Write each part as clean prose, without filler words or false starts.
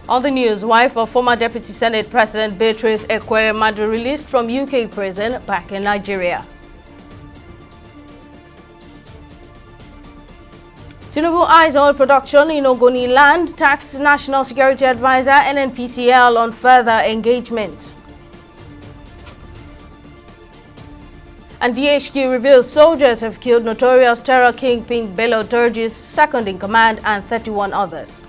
On the news, wife of former Deputy Senate President Beatrice Ekweremadu released from UK prison back in Nigeria. Tinubu eyes oil production in Ogoni land, taxed National Security Advisor NNPCL on further engagement. And DHQ reveals soldiers have killed notorious terror kingpin Bello Turji's second in command and 31 others.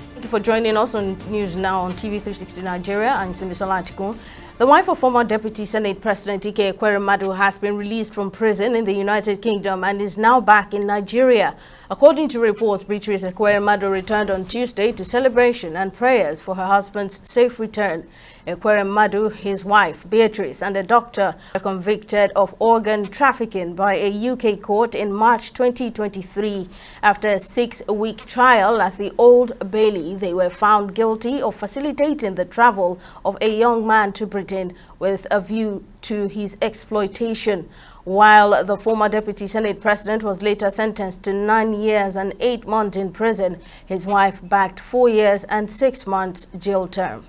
Thank you for joining us on News Now on TV360 Nigeria. I'm Simisola Atikun. The wife of former Deputy Senate President Ike Ekweremadu has been released from prison in the United Kingdom and is now back in Nigeria. According to reports, Beatrice Ekweremadu returned on Tuesday to celebration and prayers for her husband's safe return. Ekweremadu, his wife Beatrice, and a doctor were convicted of organ trafficking by a UK court in March 2023. After a 6-week trial at the Old Bailey, they were found guilty of facilitating the travel of a young man to Britain with a view to his exploitation. While the former Deputy Senate President was later sentenced to 9 years and 8 months in prison, his wife backed 4 years and 6 months jail term.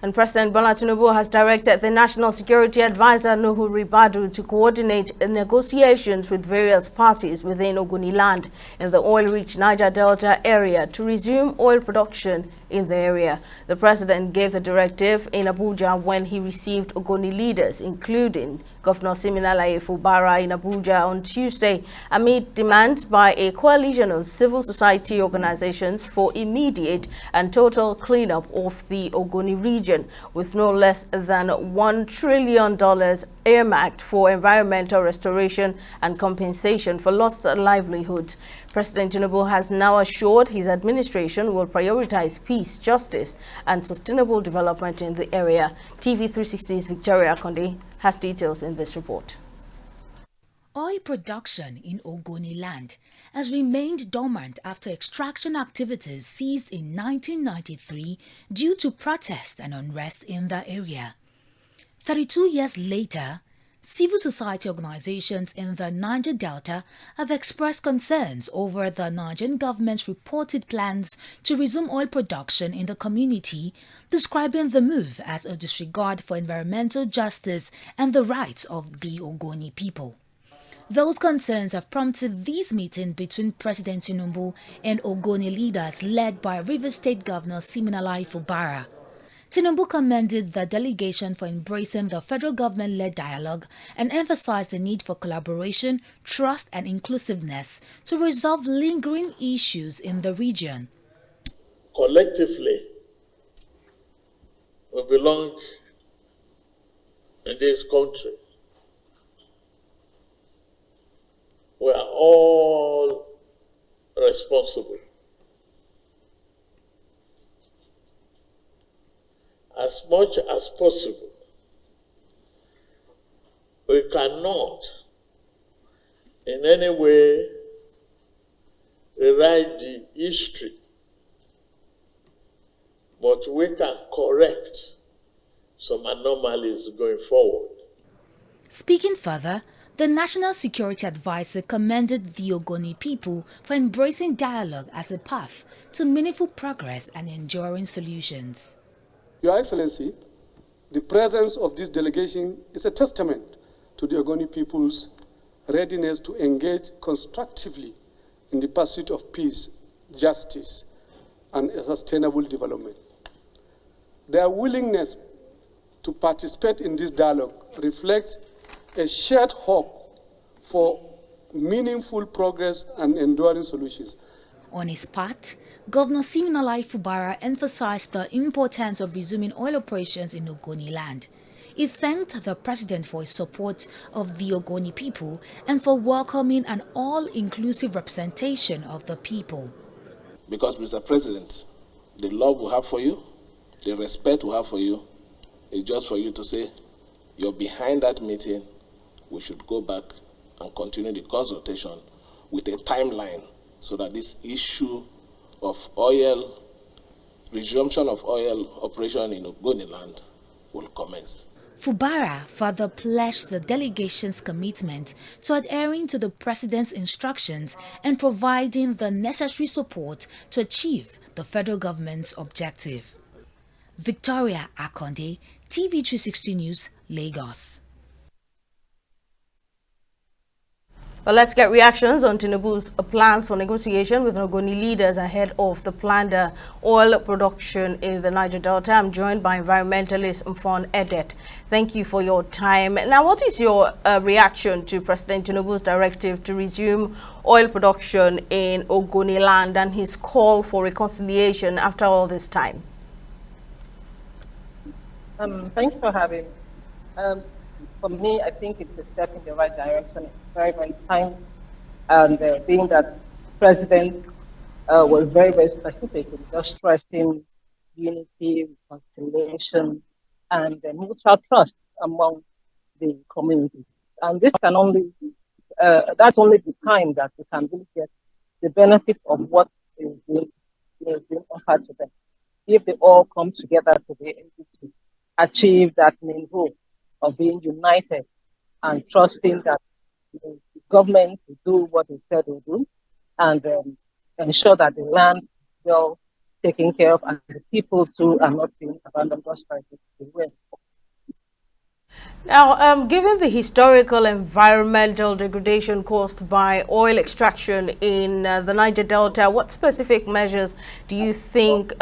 And President Bola Tinubu has directed the National Security Advisor Nuhu Ribadu to coordinate negotiations with various parties within Ogoni land in the oil-rich Niger Delta area to resume oil production in the area. The president gave the directive in Abuja when he received Ogoni leaders, including Governor Siminalayi Fubara in Abuja on Tuesday, amid demands by a coalition of civil society organizations for immediate and total cleanup of the Ogoni region, with no less than $1 trillion earmarked for environmental restoration and compensation for lost livelihoods. President Tinubu has now assured his administration will prioritize peace, justice, and sustainable development in the area. TV360's Victoria Konde has details in this report. Oil production in Ogoni land has remained dormant after extraction activities ceased in 1993 due to protest and unrest in the area. 32 years later, civil society organizations in the Niger Delta have expressed concerns over the Nigerian government's reported plans to resume oil production in the community, describing the move as a disregard for environmental justice and the rights of the Ogoni people. Those concerns have prompted this meeting between President Tinubu and Ogoni leaders led by Rivers State Governor Siminalayi Fubara. Tinubu commended the delegation for embracing the federal government-led dialogue and emphasized the need for collaboration, trust and inclusiveness to resolve lingering issues in the region. Collectively, we belong in this country. We are all responsible. As much as possible, we cannot in any way rewrite the history, but we can correct some anomalies going forward. Speaking further, the National Security Advisor commended the Ogoni people for embracing dialogue as a path to meaningful progress and enduring solutions. Your Excellency, the presence of this delegation is a testament to the Ogoni people's readiness to engage constructively in the pursuit of peace, justice, and sustainable development. Their willingness to participate in this dialogue reflects a shared hope for meaningful progress and enduring solutions. On his part, Governor Siminalayi Fubara emphasized the importance of resuming oil operations in Ogoni land. He thanked the president for his support of the Ogoni people and for welcoming an all-inclusive representation of the people. Because, Mr. President, the love we have for you, the respect we have for you, is just for you to say, you're behind that meeting, we should go back and continue the consultation with a timeline so that this issue of resumption of oil operation in Ogoni land will commence. Fubara further pledged the delegation's commitment to adhering to the president's instructions and providing the necessary support to achieve the federal government's objective. Victoria Akonde, TV360 News, Lagos. Well, let's get reactions on Tinubu's plans for negotiation with Ogoni leaders ahead of the planned oil production in the Niger Delta. I'm joined by environmentalist Mfon Edet. Thank you for your time. Now, what is your reaction to President Tinubu's directive to resume oil production in Ogoni land and his call for reconciliation after all this time? Thanks for having me. For me, I think it's a step in the right direction. It's very, very timely. And being that President was very, very specific in just stressing unity, reconciliation, and mutual trust among the community. And this can only, that's only the time that we can really get the benefit of what is being offered to them. If they all come together to be able to achieve that main goal of being united and trusting that the government will do what it said it will do, and ensure that the land is well taken care of and the people too are not being abandoned just by the way. Now, given the historical environmental degradation caused by oil extraction in the Niger Delta, what specific measures do you think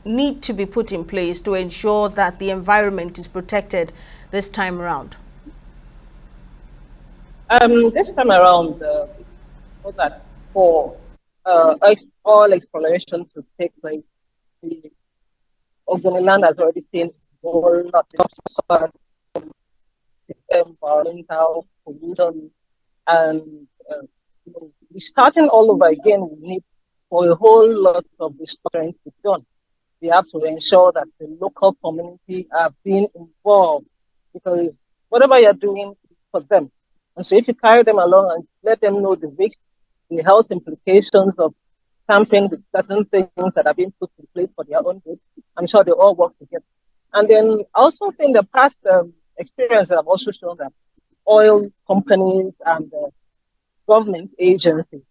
need to be put in place to ensure that the environment is protected this time around? This time around, so that for oil exploration to take place, the Ogoni land has already seen a whole lot of environmental pollution, and starting all over again, we need for a whole lot of restructuring to be done. We have to ensure that the local community are being involved, because whatever you're doing is for them. And so if you carry them along and let them know the risks, the health implications of tampering with certain things that are being put in place for their own good, I'm sure they all work together. And then I also think the past experience have also shown that oil companies and government agencies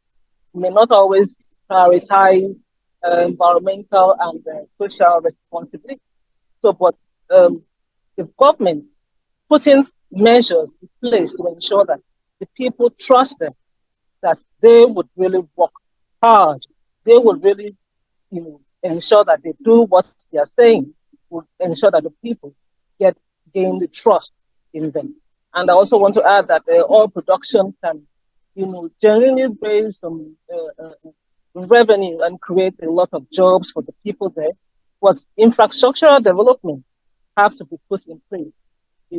may not always prioritize environmental and social responsibility. So, but the government putting measures in place to ensure that the people trust them, that they would really work hard, they would really, ensure that they do what they are saying, would ensure that the people gain the trust in them. And I also want to add that oil production can, genuinely raise some revenue and create a lot of jobs for the people there. But infrastructural development have to be put in place. They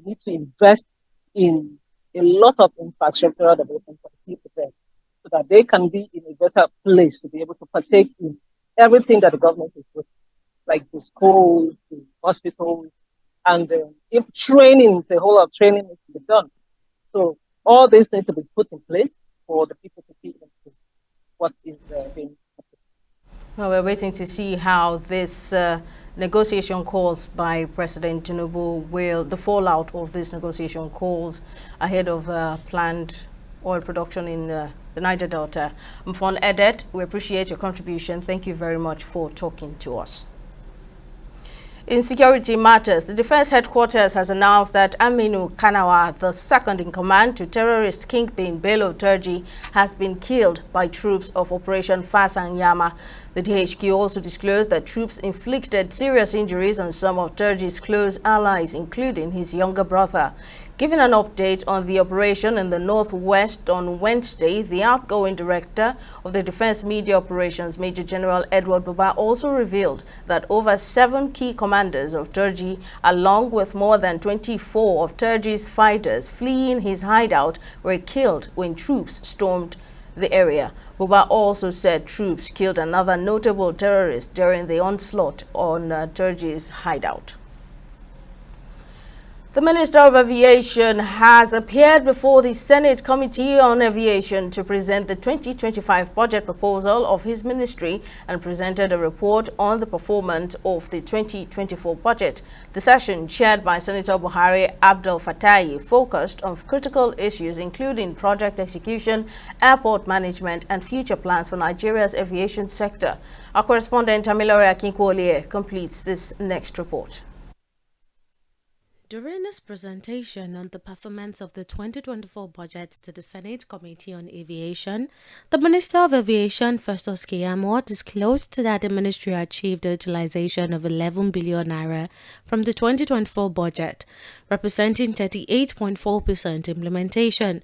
need to invest in a lot of infrastructural development for the people there, so that they can be in a better place to be able to partake in everything that the government is doing, like the schools, the hospitals, and if training, the whole of training needs to be done. So all this needs to be put in place for the people to see into what is being. Well, we're waiting to see how this negotiation calls by President Tinubu the fallout of this negotiation calls ahead of planned oil production in the Niger Delta. Mfon Edet, we appreciate your contribution. Thank you very much for talking to us. In security matters, the Defense Headquarters has announced that Aminu Kanawa, the second in command to terrorist kingpin Bello Turji, has been killed by troops of Operation Fasanyama. The DHQ also disclosed that troops inflicted serious injuries on some of Turji's close allies, including his younger brother. Giving an update on the operation in the Northwest on Wednesday, the outgoing director of the Defense Media Operations, Major General Edward Buba, also revealed that over 7 key commanders of Turji, along with more than 24 of Turji's fighters fleeing his hideout, were killed when troops stormed the area. Buba also said troops killed another notable terrorist during the onslaught on Turji's hideout. The Minister of Aviation has appeared before the Senate Committee on Aviation to present the 2025 budget proposal of his ministry and presented a report on the performance of the 2024 budget. The session, chaired by Senator Buhari Abdul Fatai, focused on critical issues including project execution, airport management, and future plans for Nigeria's aviation sector. Our correspondent Tamilore Akinkwole completes this next report. During this presentation on the performance of the 2024 budget to the Senate Committee on Aviation, the Minister of Aviation, Festus Keyamo, disclosed that the ministry achieved a utilization of 11 billion naira from the 2024 budget, representing 38.4% implementation.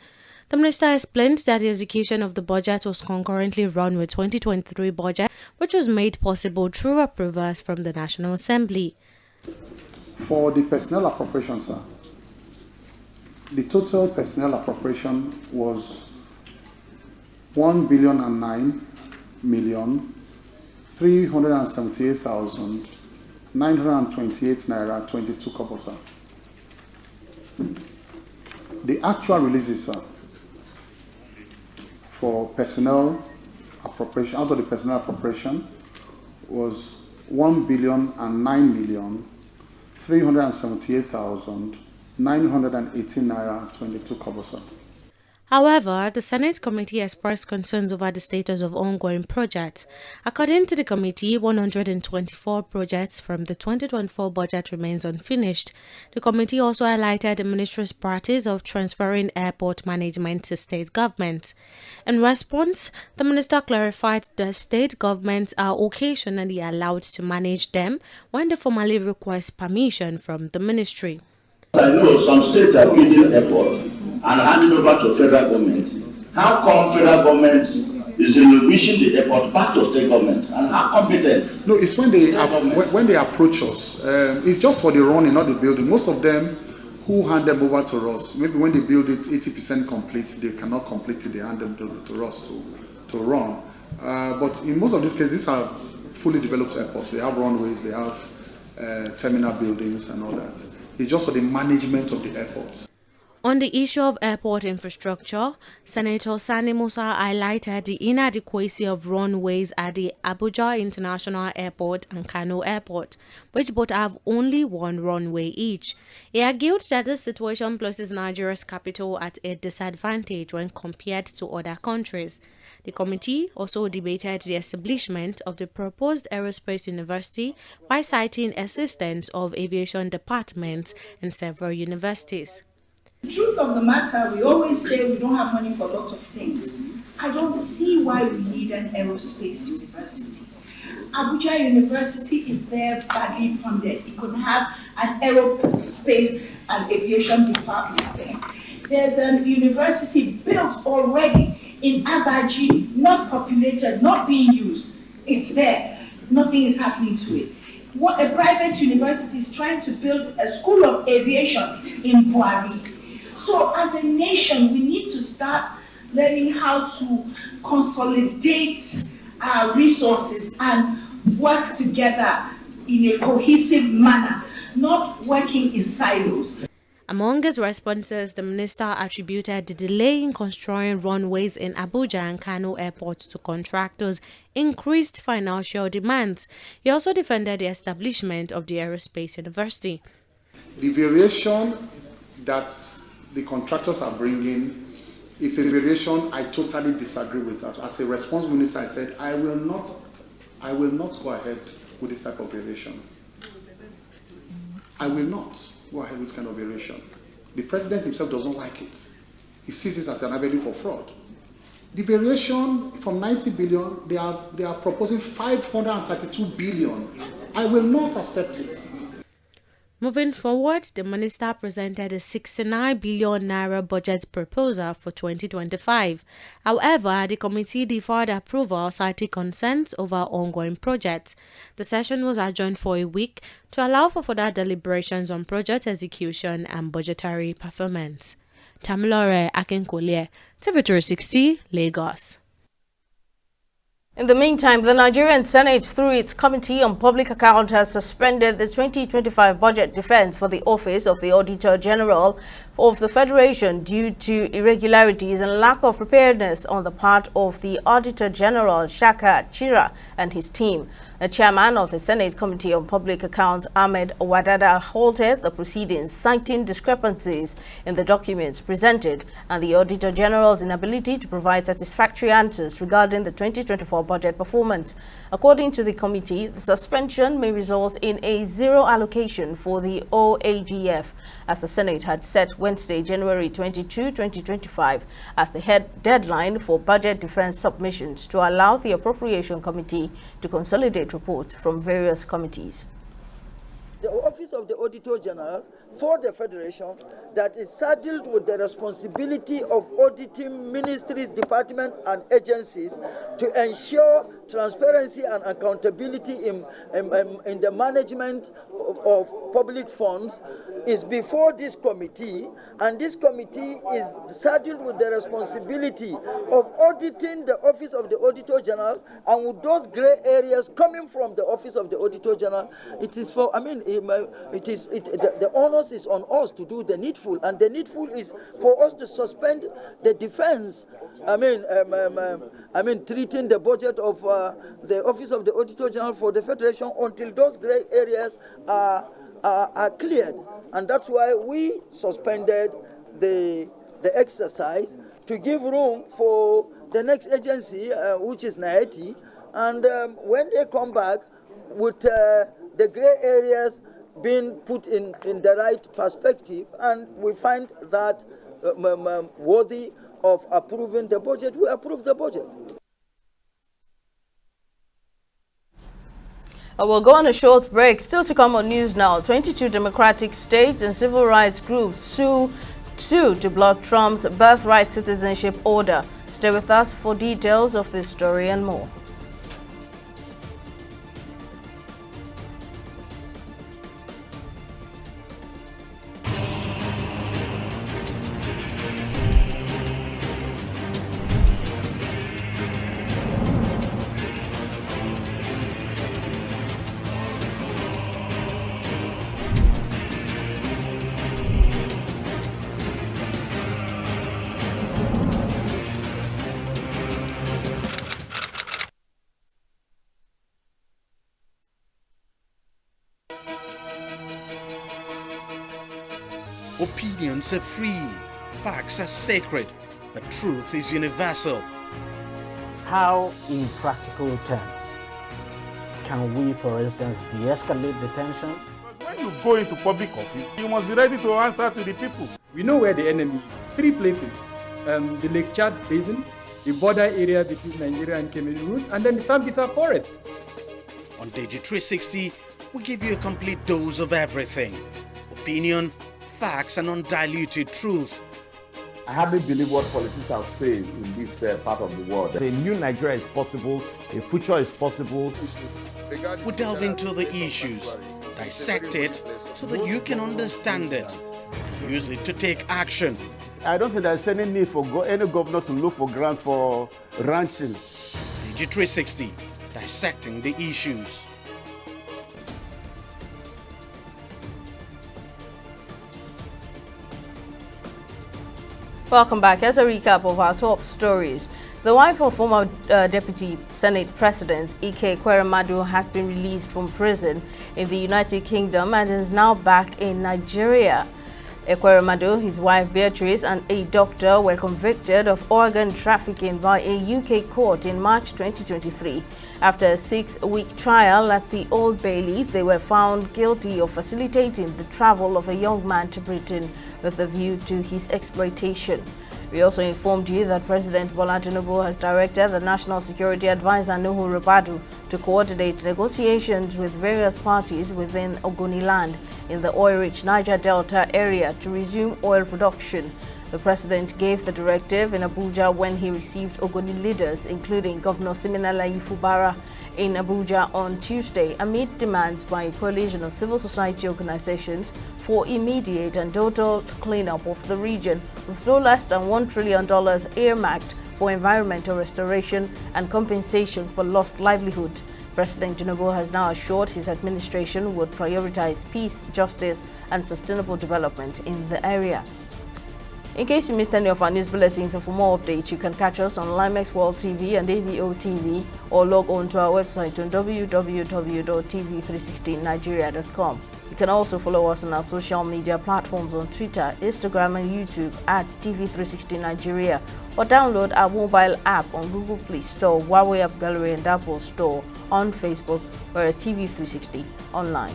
The minister explained that the execution of the budget was concurrently run with 2023 budget, which was made possible through approvals from the National Assembly. For the personnel appropriation, sir, the total personnel appropriation was 1,009,378,928 naira 22 kobo, sir. The actual releases, sir, for personnel appropriation, out of the personnel appropriation, was 1,009,378,918 naira 22 kobo, sir. However, the Senate committee expressed concerns over the status of ongoing projects. According to the committee, 124 projects from the 2024 budget remains unfinished. The committee also highlighted the ministry's practice of transferring airport management to state governments. In response, the minister clarified that state governments are occasionally allowed to manage them when they formally request permission from the ministry. I know some states are building airports and handing over to federal government. How come federal government is relinquishing the airport back to state government, and how competent? No, it's when they approach us. It's just for the running, not the building. Most of them who hand them over to us, maybe when they build it 80% complete, they cannot complete it, they hand them to us to run. But in most of these cases, these are fully developed airports. They have runways, they have terminal buildings and all that. It's just for the management of the airports. On the issue of airport infrastructure, Senator Sani Musa highlighted the inadequacy of runways at the Abuja International Airport and Kano Airport, which both have only one runway each. He argued that this situation places Nigeria's capital at a disadvantage when compared to other countries. The committee also debated the establishment of the proposed aerospace university by citing existence of aviation departments in several universities. The truth of the matter, we always say we don't have money for lots of things. I don't see why we need an aerospace university. Abuja University is there badly funded. It could have an aerospace and aviation department there. There's a university built already in Abaji, not populated, not being used. It's there. Nothing is happening to it. What a private university is trying to build a school of aviation in Buari. So as a nation, we need to start learning how to consolidate our resources and work together in a cohesive manner, not working in silos. Among his responses, the minister attributed the delay in constructing runways in Abuja and Kano airports to contractors' increased financial demands. He also defended the establishment of the Aerospace University. The variation that the contractors are bringing is a variation I totally disagree with. As a responsible minister, I said I will not go ahead with this type of variation. I will not go ahead with this kind of variation. The president himself does not like it. He sees this as an avenue for fraud. The variation from 90 billion, they are proposing 532 billion. I will not accept it. Moving forward, the minister presented a 69 billion naira budget proposal for 2025. However, the committee deferred approval, citing concerns over ongoing projects. The session was adjourned for a week to allow for further deliberations on project execution and budgetary performance. Tamilore Akinkwole, TV360, Lagos. In the meantime, the Nigerian Senate, through its Committee on Public Account, has suspended the 2025 budget defense for the Office of the Auditor General of the Federation due to irregularities and lack of preparedness on the part of the Auditor General, Shaka Chira, and his team. The chairman of the Senate Committee on Public Accounts, Ahmed Wadada, halted the proceedings, citing discrepancies in the documents presented and the Auditor General's inability to provide satisfactory answers regarding the 2024 budget performance. According to the committee, the suspension may result in a zero allocation for the OAGF, as the Senate had set Wednesday, January 22, 2025, as the deadline for budget defense submissions to allow the Appropriation Committee to consolidate reports from various committees. The Office of the Auditor General for the Federation that is saddled with the responsibility of auditing ministries, departments, and agencies to ensure transparency and accountability in the management of public funds is before this committee, and this committee is saddled with the responsibility of auditing the Office of the Auditor General, and with those gray areas coming from the Office of the Auditor General, it is for, the onus is on us to do the needful, and the needful is for us to suspend the defense, treating the budget of the Office of the Auditor General for the Federation until those gray areas are cleared. And that's why we suspended the exercise to give room for the next agency, which is NAETI, and when they come back with the gray areas being put in the right perspective, and we find that worthy of approving the budget, we approve the budget. We'll go on a short break. Still to come on News Now, 22 democratic states and civil rights groups sue to block Trump's birthright citizenship order. Stay with us for details of this story and more. Opinions are free, facts are sacred, but truth is universal. How, in practical terms, can we, for instance, de-escalate the tension? When you go into public office, you must be ready to answer to the people. We know where the enemy is. 3 places, the Lake Chad Basin, the border area between Nigeria and Cameroon, and then the Sambisa Forest. On Digi 360, we give you a complete dose of everything. Opinion, facts, and undiluted truth. I hardly believe what politicians say in this part of the world. A new Nigeria is possible, a future is possible. We delve into the issues, dissect it so that you can understand it, use it to take action. I don't think there's any need for any governor to look for grant for ranching. Digi 360, dissecting the issues. Welcome back. As a recap of our top stories, the wife of former Deputy Senate President Ike Ekweremadu has been released from prison in the United Kingdom and is now back in Nigeria. Ekweremadu, his wife Beatrice, and a doctor were convicted of organ trafficking by a UK court in March 2023. After a 6-week trial at the Old Bailey, they were found guilty of facilitating the travel of a young man to Britain with a view to his exploitation. We also informed you that President Bola Tinubu has directed the National Security Advisor Nuhu Ribadu to coordinate negotiations with various parties within Ogoniland in the oil-rich Niger Delta area to resume oil production. The president gave the directive in Abuja when he received Ogoni leaders, including Governor Siminalayi Fubara, in Abuja on Tuesday, amid demands by a coalition of civil society organizations for immediate and total cleanup of the region, with no less than $1 trillion earmarked for environmental restoration and compensation for lost livelihood. President Tinubu has now assured his administration would prioritize peace, justice, and sustainable development in the area. In case you missed any of our news bulletins, and for more updates, you can catch us on Limex World TV and AVO TV, or log on to our website on www.tv360nigeria.com. You can also follow us on our social media platforms on Twitter, Instagram, and YouTube at TV360 Nigeria, or download our mobile app on Google Play Store, Huawei App Gallery, and Apple Store on Facebook. We're at TV360 Online.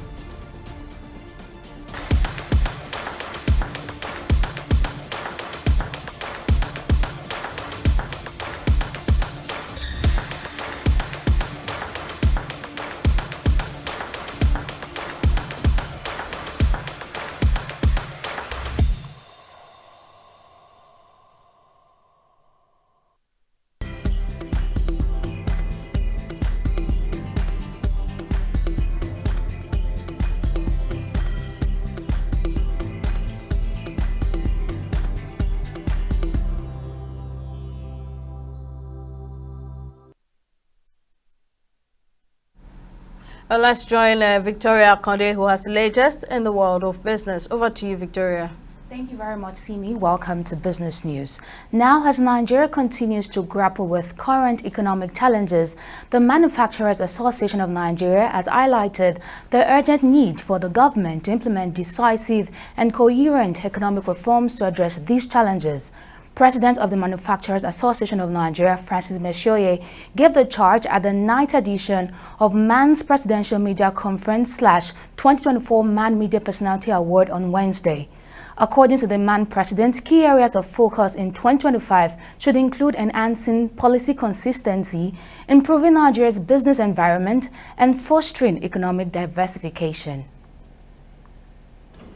Well, let's join Victoria Konde, who has the latest in the world of business. Over to you, Victoria. Thank you very much, Simi. Welcome to Business News. Now, as Nigeria continues to grapple with current economic challenges, the Manufacturers Association of Nigeria has highlighted the urgent need for the government to implement decisive and coherent economic reforms to address these challenges. President of the Manufacturers Association of Nigeria, Francis Meshoye, gave the charge at the 9th edition of MAN's Presidential Media Conference / 2024 MAN Media Personality Award on Wednesday. According to the MAN president, key areas of focus in 2025 should include enhancing policy consistency, improving Nigeria's business environment, and fostering economic diversification.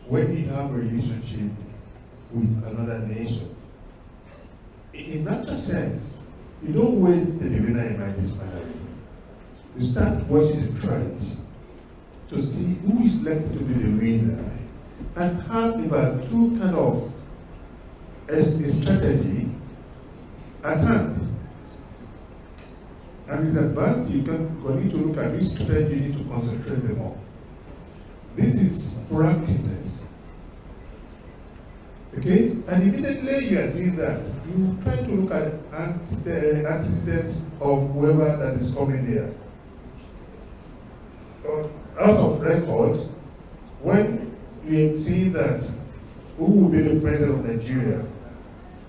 When we have a relationship with another nation, in that sense, you don't wait till the winner emerges finally. You start watching the trends to see who is likely to be the winner, and have about two kind of a strategy at hand. And with advanced, you can continue to look at which strategy you need to concentrate them on. This is proactiveness. Okay? And immediately you are doing that, you try to look at the antecedents of whoever that is coming there. Out of record, when we see that who will be the president of Nigeria,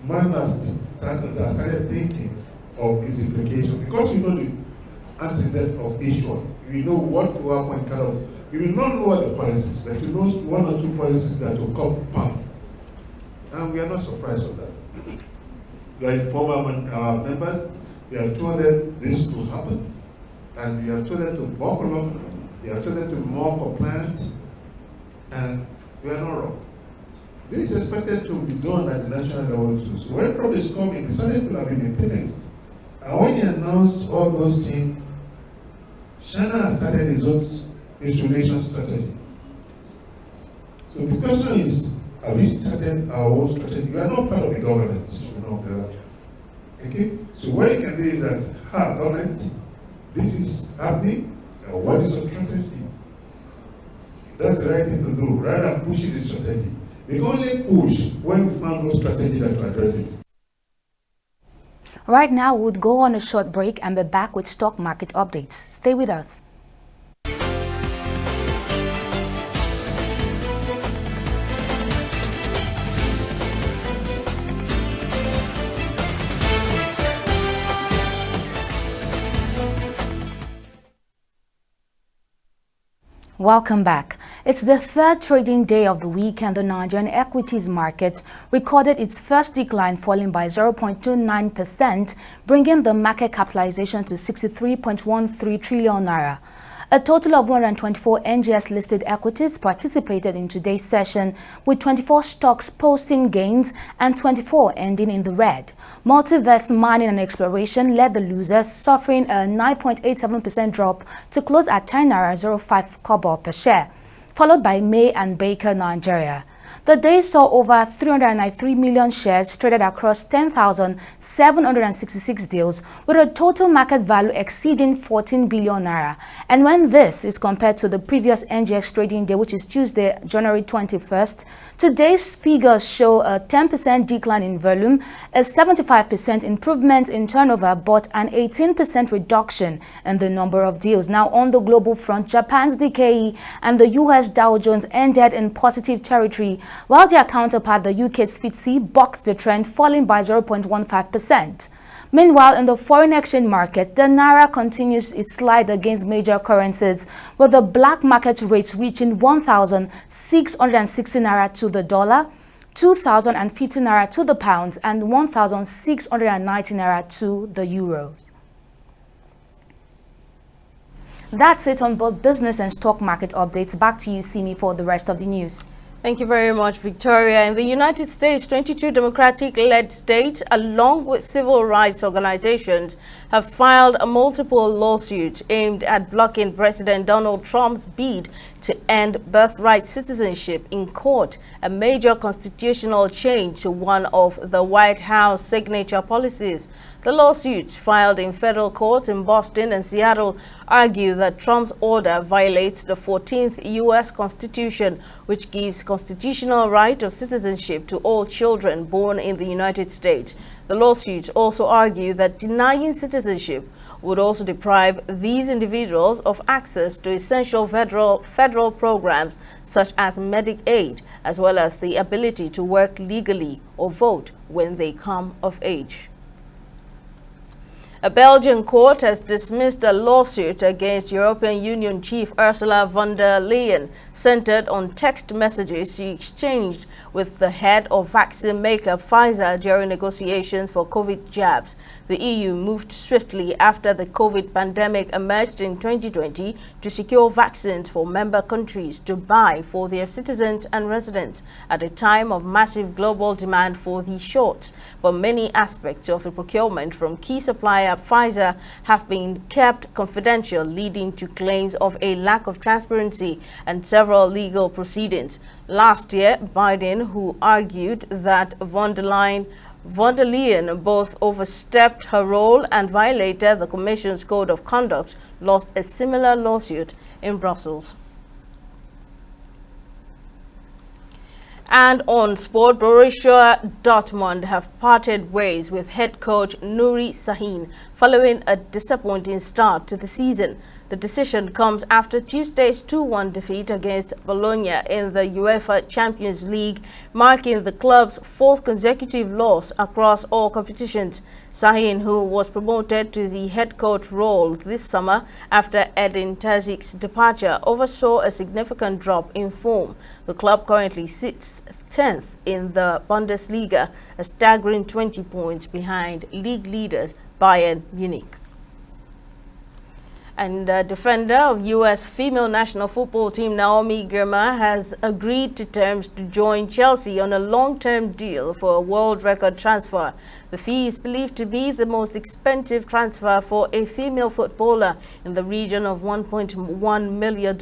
man has started thinking of its implication. Because we know the antecedent of each one. We know what will happen, kind of. We will not know what the policies, but we know one or two policies that will come back. And we are not surprised of that. We are informer members, we have told them this will happen, and we have told them to buckle up, we have told them to be more compliant, and we are not wrong. This is expected to be done at the national level too. So when problems come in, the started to have been implemented. And when he announced all those things, China has started its own insulation strategy. So the question is, have we started our own strategy? We are not part of the government. Okay? So what you can do is that, government, this is happening, and what is your strategy? That's the right thing to do, rather than pushing the strategy. We can only push when we find no strategy that to address it. Right now, we would go on a short break and be back with stock market updates. Stay with us. Welcome back. It's the third trading day of the week, and the Nigerian equities market recorded its first decline, falling by 0.29%, bringing the market capitalization to 63.13 trillion naira. A total of 124 NGS-listed equities participated in today's session, with 24 stocks posting gains and 24 ending in the red. Multiverse Mining and Exploration led the losers, suffering a 9.87% drop to close at 10.05 naira per share, followed by May and Baker Nigeria. The day saw over 393 million shares traded across 10,766 deals, with a total market value exceeding 14 billion naira. And when this is compared to the previous NGX trading day, which is Tuesday, January 21st, today's figures show a 10% decline in volume, a 75% improvement in turnover, but an 18% reduction in the number of deals. Now, on the global front, Japan's Nikkei and the US Dow Jones ended in positive territory, while their counterpart, the UK's FTSE, bucked the trend, falling by 0.15%. Meanwhile, in the foreign exchange market, the naira continues its slide against major currencies, with the black market rates reaching 1,660 naira to the dollar, 2,050 naira to the pound, and 1,690 naira to the euros. That's it on both business and stock market updates. Back to you, Simi, for the rest of the news. Thank you very much, Victoria. In the United States, 22 Democratic-led states, along with civil rights organizations, have filed multiple lawsuits aimed at blocking President Donald Trump's bid to end birthright citizenship in court, a major constitutional change to one of the White House signature policies. The lawsuits filed in federal courts in Boston and Seattle argue that Trump's order violates the 14th U.S. Constitution, which gives constitutional right of citizenship to all children born in the United States. The lawsuits also argue that denying citizenship would also deprive these individuals of access to essential federal programs such as Medicaid, as well as the ability to work legally or vote when they come of age. A Belgian court has dismissed a lawsuit against European Union chief Ursula von der Leyen, centered on text messages she exchanged with the head of vaccine maker Pfizer during negotiations for COVID jabs. The EU moved swiftly after the COVID pandemic emerged in 2020 to secure vaccines for member countries to buy for their citizens and residents at a time of massive global demand for these shots. But many aspects of the procurement from key supplier Pfizer have been kept confidential, leading to claims of a lack of transparency and several legal proceedings. Last year, Biden, who argued that von der Leyen both overstepped her role and violated the Commission's Code of Conduct, lost a similar lawsuit in Brussels. And on sport, Borussia Dortmund have parted ways with head coach Nuri Sahin following a disappointing start to the season. The decision comes after Tuesday's 2-1 defeat against Bologna in the UEFA Champions League, marking the club's fourth consecutive loss across all competitions. Sahin, who was promoted to the head coach role this summer after Edin Terzic's departure, oversaw a significant drop in form. The club currently sits 10th in the Bundesliga, a staggering 20 points behind league leaders Bayern Munich. And defender of U.S. female national football team Naomi Girma has agreed to terms to join Chelsea on a long-term deal for a world record transfer. The fee is believed to be the most expensive transfer for a female footballer, in the region of $1.1 million.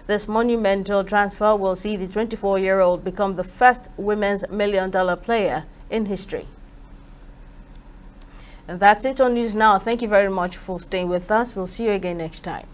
This monumental transfer will see the 24-year-old become the first women's million-dollar player in history. And that's it on News Now. Thank you very much for staying with us. We'll see you again next time.